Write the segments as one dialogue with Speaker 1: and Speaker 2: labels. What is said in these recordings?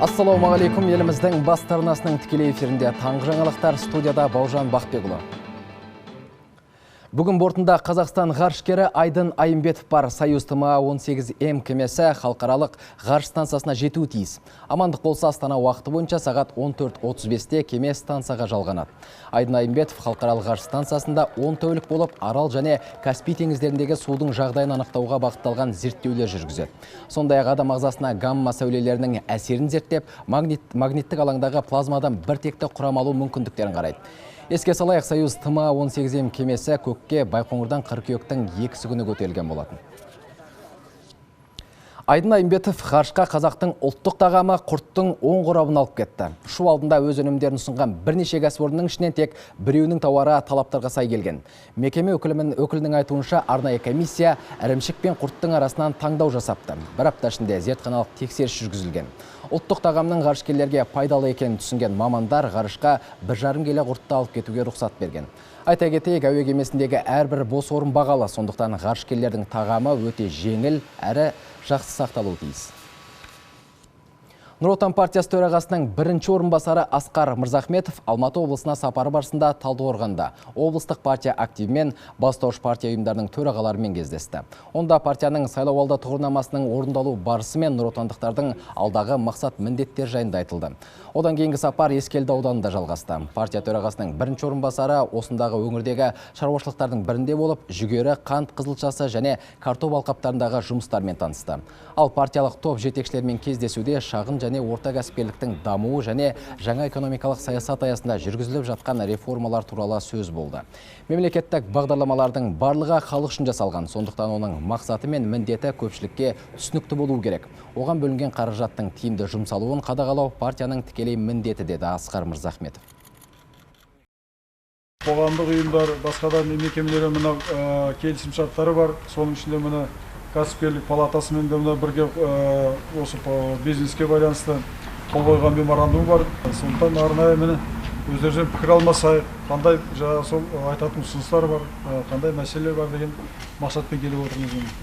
Speaker 1: Ассалаумағалейкум, еліміздің бас арнасының тікелей эфирінде таңғы жаңалықтар, студияда Бауыржан Бақбекұлы. Бүгін бортында Қазақстан ғарышкері Айдын Айымбетов бар. Союз ТМА-18М кемесі халықаралық ғарыш станциясына жетуі тиіс. Амандық болса, Астана уақыты бойынша сағат 14:35-те кеме станцияға жалғанады. Айдын Айымбетов халықаралық ғарыш станциясында 10 тәулік болып, Арал және Каспий теңіздеріндегі судың жағдайын анықтауға бағытталған зерттеулер жүргізеді. Сондай-ақ адам ағзасына гамма сәулелерінің әсерін зерттеп, магниттік алаңдағы плазмадан біртекті құрам алу мүмкіндіктерін қарайды. Еске салайық, Союз ТМА-18М кемесі көкке Байқоңырдан қыркүйектің 2 күні көтерілген болатын. Айдын Айымбетов ғарышқа қазақтың ұлттық тағамы құрттың оң қорабын алып кетті. Шу алдында өз өнімдерін ұсынған бірнеше кәсіпорынның ішінен тек біреуінің тауары талаптарға сай келген. Мекеме өкілінің айтуынша арнайы комиссия ірімшік пен құрттың арасынан таңдау жасапты. Бір апта ішінде зертханалық тексеріс жүргізілген. Ұлттық тағамның ғарышкерлерге пайдалы екенін түсінген мамандар ғарышқа 1,5 келі құртты алып кетуге рұқсат берген. Айта кетейік, әуе кемесіндегі әрбір бос орын бағалы, сондықтан ғарышкерлердің тағамы өте жеңіл әрі жақсы сақталуы тиіс. Нұр Отан партиясы төрағасының бірінші орынбасары Асқар Мырзахметов Алматы облысына сапары барысында Талдықорғанда облыстық партия активімен бастауыш партия ұйымдарының төрағаларымен кездесті. Онда партияның сайлауалды тұғырнамасының орындалу барысы мен нұр отандықтардың алдағы мақсат міндеттер жайында айтылды. Одан кейінгі сапар Ескелді ауданында жалғасты. Партия төрағасының бірінші орынбасары осындағы өңірдегі шаруашылықтардың бірінде болып, жүгері, қант қызылшасы және картоп алқаптарындағы жұмыстармен танысты. Ал партиялық топ жетекшілермен кездесуде шағын және орта кәсіпкерліктің дамуы және жаңа экономикалық саясат аясында жүргізіліп жатқан реформалар туралы сөз болды. Мемлекеттік бағдарламалардың барлығы халық үшін жасалған, сондықтан оның мақсаты мен міндеті көпшілікке түсінікті болуы керек. Оған бөлінген қаражаттың тиімді жұмсалуын қадағалау партияның тікелей міндеті, деді Асқар Мырзахметов.
Speaker 2: Қоғамдық ұйымдар, басқа да мекемелер мына келісім шарттары бар. Соның ішінде мына кәсіпкерлік палатасымен де бірге осы бизнеске байланысты қол қойған меморандум бар. Сондықтан арнайы міне өздерінен пікір алмасайық, қандай сол айтатын ұсыныстар бар, қандай мәселелер бар деген мақсатпен келіп отырмыз.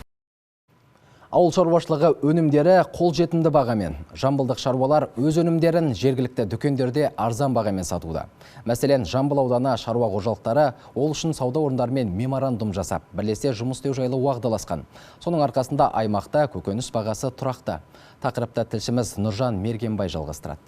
Speaker 1: Ауыл шаруашылығы өнімдері қолжетімді бағамен. Жамбылдық шаруалар өз өнімдерін жергілікті дүкендерде арзан бағамен сатуда. Мәселен, Жамбыл ауданы шаруа қожалықтары ол үшін сауда орындарымен меморандум жасап, бірлесе жұмыс істеу жайлы уағдаласқан. Соның арқасында аймақта көкөніс бағасы тұрақты. Тақырыпта тілшіміз Нұржан Мергенбай жалғастырады.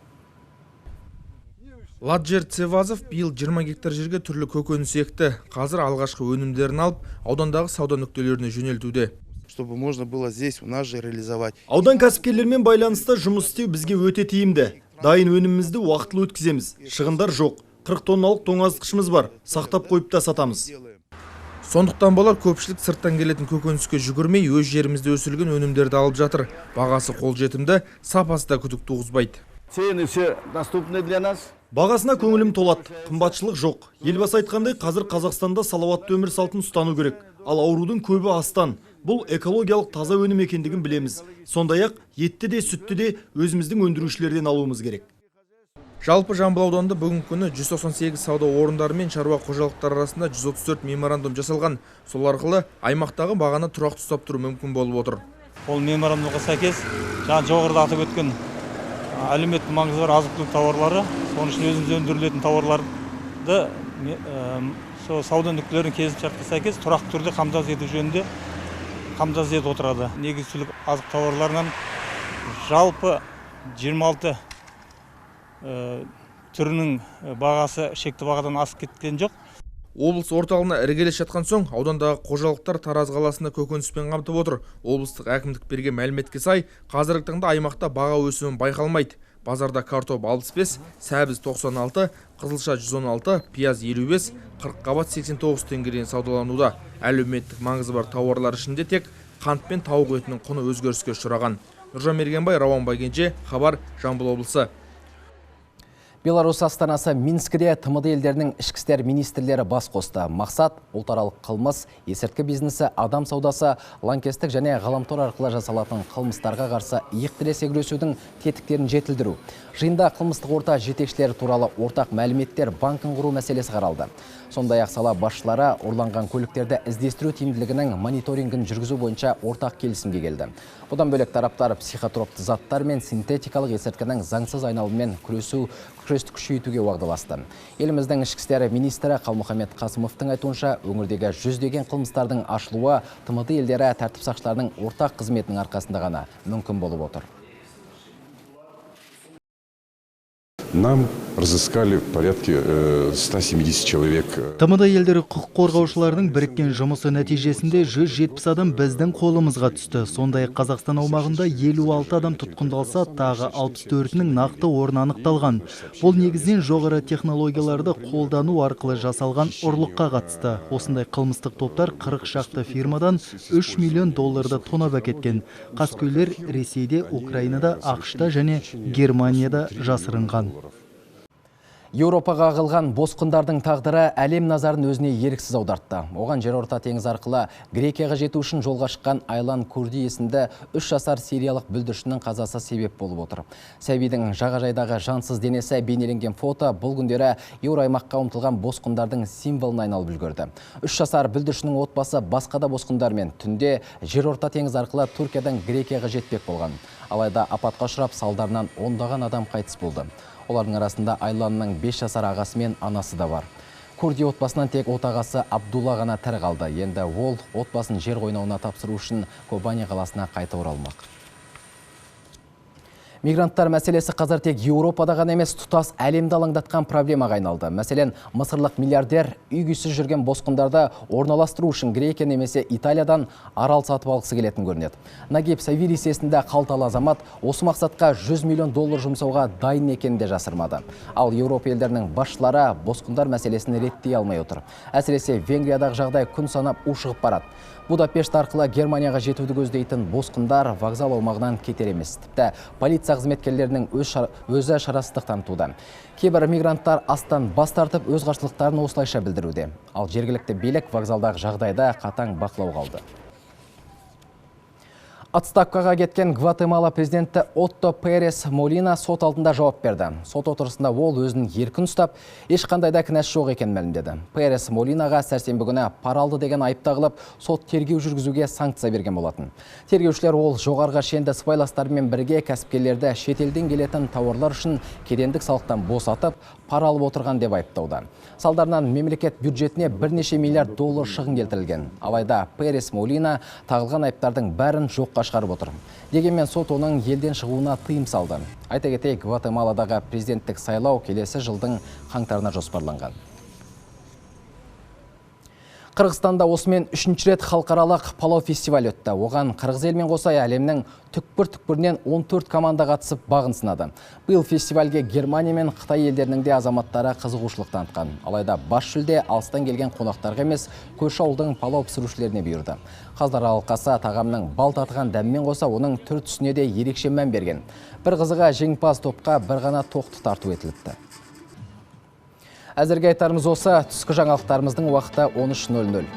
Speaker 3: Ладжер Цевазов биыл 20 гектар жерге түрлі көкөніс екті. Қазір алғашқы өнімдерін алып, аудандағы сауда нүктелеріне жөнелтуде.
Speaker 4: Чтобы можно было здесь у нас же реализовать.
Speaker 5: Аудан кәсіпкерлермен байланысты жұмыс істеу бізге өте тиімді. Дайын өнімімізді уақытылы өткіземіз. Шығындар жоқ. 40 тонналық тоңазытқышымыз бар. Сақтап қойып та сатамыз.
Speaker 3: Сондықтан болар көпшілік сырттан келетін көкөніске жүгірмей, өз жерімізде өсірілген өнімдерді алып жатыр. Бағасы қолжетімді, сапасы да күдік туғызбайды.
Speaker 4: Цены все доступны для нас.
Speaker 5: Бағасына көңілім толады. Қымбатшылық жоқ. Елбасы айтқандай, қазір Қазақстанда салауатты өмір салтын ұстану керек. Ал аурудың көбі астан. Бұл экологиялық таза өнім екендігін білеміз. Сондай-ақ етті де сүтті де өзіміздің өндірушілерден алуымыз керек.
Speaker 3: Жалпы Жамбыл ауданында бүгінгі күні 198 сауда орындары мен шаруа қожалықтары арасында 134 меморандум жасалған. Сол арқылы аймақтағы бағаны тұрақты ұстап тұру мүмкін болып отыр.
Speaker 6: Ол меморандумға сәйкес жоғарыда атап өткен әлеуметтік маңызы бар азық-түлік тауарлары, соның ішінде өзіміз өндірілетін тауарларды сауда нүктелерінің келісімшартқа сәйкес тұрақты түрде қамтамасыз ету жөнінде қамтамасыз етіп отырады. Негізгілік азық тауарларынан жалпы 26 түрінің бағасы шекті бағадан асып кеткен жоқ.
Speaker 3: Облыс орталығына іргелес жатқан соң, аудандағы қожалықтар Тараз қаласында көкөніспен қамтып отыр. Облыстық әкімдік берген мәліметке сай, қазіргі таңда аймақта баға өсімі байқалмайды. Базарда картоп 65, сәбіз 96, қызылша 116, пияз 55, қырыққабат 89 теңгеден саудалануда. Әлеуметтік маңызы бар тауарлар ішінде тек қант пен тауық етінің құны өзгеріске ұшыраған. Нұржан Мергенбай, Рауан Байгенже, хабар, Жамбыл облысы.
Speaker 1: Беларусь астанасы Минскіде ТМД елдерінің ішкі істер министрлері бас қосты. Мақсат ұлтаралық қылмыс, есірткі бизнесі, адам саудасы, лаңкестік және ғаламтор арқылы жасалатын қылмыстарға қарсы иық тіресе күресудің тетіктерін жетілдіру. Жиында қылмыстық орта жетекшілері туралы ортақ мәліметтер банкін құру мәселесі қаралды. Сондай-ақ сала басшылары ұрланған көліктерді іздестіру тиімділігінің мониторингін жүргізу бойынша ортақ келісімге келді. Бұдан бөлек тараптар психотропты заттар мен синтетикалық есірткінің заңсыз айналымымен күресті күшейтуге уағдаласты. Еліміздің ішкі істер министрі Қалмұхаммед Қасымовтың айтуынша, өңірдегі жүздеген қылмыстардың ашылуы ТМД елдері тәртіп сақшыларының ортақ қызметінің арқасында ғана мүмкін болып отыр.
Speaker 7: Нам разыскали порядке 170 человек.
Speaker 5: ТМД елдері құқық қорғаушылардың біріккен жұмысы нәтижесінде 170 адам біздің қолымызға түсті. Сондай-ақ Қазақстан аумағында 56 адам тұтқындалса, тағы 64-нің нақты орны анықталған. Бұл негізінен жоғары технологияларды қолдану арқылы жасалған ұрлыққа қатысты. Осындай қылмыстық топтар 40 шақты фирмадан $3 миллион тонап әкеткен. Қаскөйлер Ресейде, Украинада, ақш-та және Германияда жасырынған.
Speaker 1: Еуропаға ағылған босқындардың тағдыры әлем назарын өзіне еріксіз аудартты. Оған Жерорта теңізі арқылы Грекияға жету үшін жолға шыққан Айлан Курди есімді 3 жасар сириялық бүлдіршіннің қазасы себеп болып отыр. Сәбидің жағажайдағы жансыз денесі бейнеленген фото бұл күндері Еуроаймаққа ұмтылған босқындардың символына айналып үлгерді. 3 жасар бүлдіршіннің отбасы басқа да босқындармен түнде Жерорта теңізі арқылы Түркиядан Грекияға жетпек болған. Алайда апатқа ұшырап, салдарынан ондаған адам қайтыс болды. Олардың арасында Айланның 5 жасар ағасы мен анасы да бар. Курди отбасынан тек отағасы Абдулла ғана тірі қалды. Енді ол отбасын жер қойнауына тапсыру үшін Кобани қаласына қайта оралмақ. Мигранттар мәселесі қазір тек Еуропада ғана емес, тұтас әлемді алаңдатқан проблемаға айналды. Мәселен, мысырлық миллиардер үй-күйсіз жүрген босқындарды орналастыру үшін Грекия немесе Италиядан арал сатып алғысы келетін көрінеді. Нагиб Савирис есімді қалталы азамат осы мақсатқа $100 миллион жұмсауға дайын екенін де жасырмады. Ал Еуропа елдерінің басшылары босқындар мәселесін реттей алмай отыр. Әсіресе Венгриядағы жағдай күн санап ушығып барады. Будапешт арқылы Германияға жетуді көздейтін босқындар вокзал аумағынан кетер емес. Тіпті полиция қызметкерлерінің өзі шарасыздық танытуда. Кейбір мигранттар астан бас тартып өз қарсылықтарын осылайша білдіруде. Ал жергілікті билік вокзалдағы жағдайда қатаң бақылауға алды. Отставкаға кеткен Гватемала президенті Отто Перес Молина сот алдында жауап берді. Сот отырысында ол өзін еркін ұстап, ешқандай да кінәсі жоқ екенін мәлімдеді. Перес Молинаға сәрсенбі күні пара алды деген айып тағылып, сот тергеу жүргізуге санкция берген болатын. Тергеушілер ол жоғарғы шенді сыбайластарымен бірге кәсіпкерлерді шетелден келетін тауарлар үшін кедендік салықтан босатып, пара алып отырған деп айыптауда. Салдарынан мемлекет бюджетіне $1 миллиард шығын келтірілген. Алайда Перес Молина тағылған айыптардың бәрін жоққа шығарып отыр. Дегенмен сот оның елден шығуына тыйым салды. Айта кетейік, Гватемаладағы президенттік сайлау келесі жылдың қаңтарына жоспарланған. Қырғызстанда осымен 3-ші рет халықаралық палау фестивалі өтті. Оған қырғыз елмен қоса әлемнің түкпір-түкпірінен 14 команда қатысып бағын сынады. Биыл фестивальге Германия мен Қытай елдерінің де азаматтары қызығушылық танытқан. Алайда бас жүлде алыстан келген қонақтарға емес, көрші ауылдың палау пісірушілеріне бұйырды. Қаздар алқасы тағамның бал татыған дәммен қоса оның түр түсіне де ерекше мән берген. Бір қызыға жеңімпаз топқа бір ғана тоқты тарту етіліпті. Әзірге айтарымыз осы. Түскі жаңалықтарымыздың уақыты 13:00.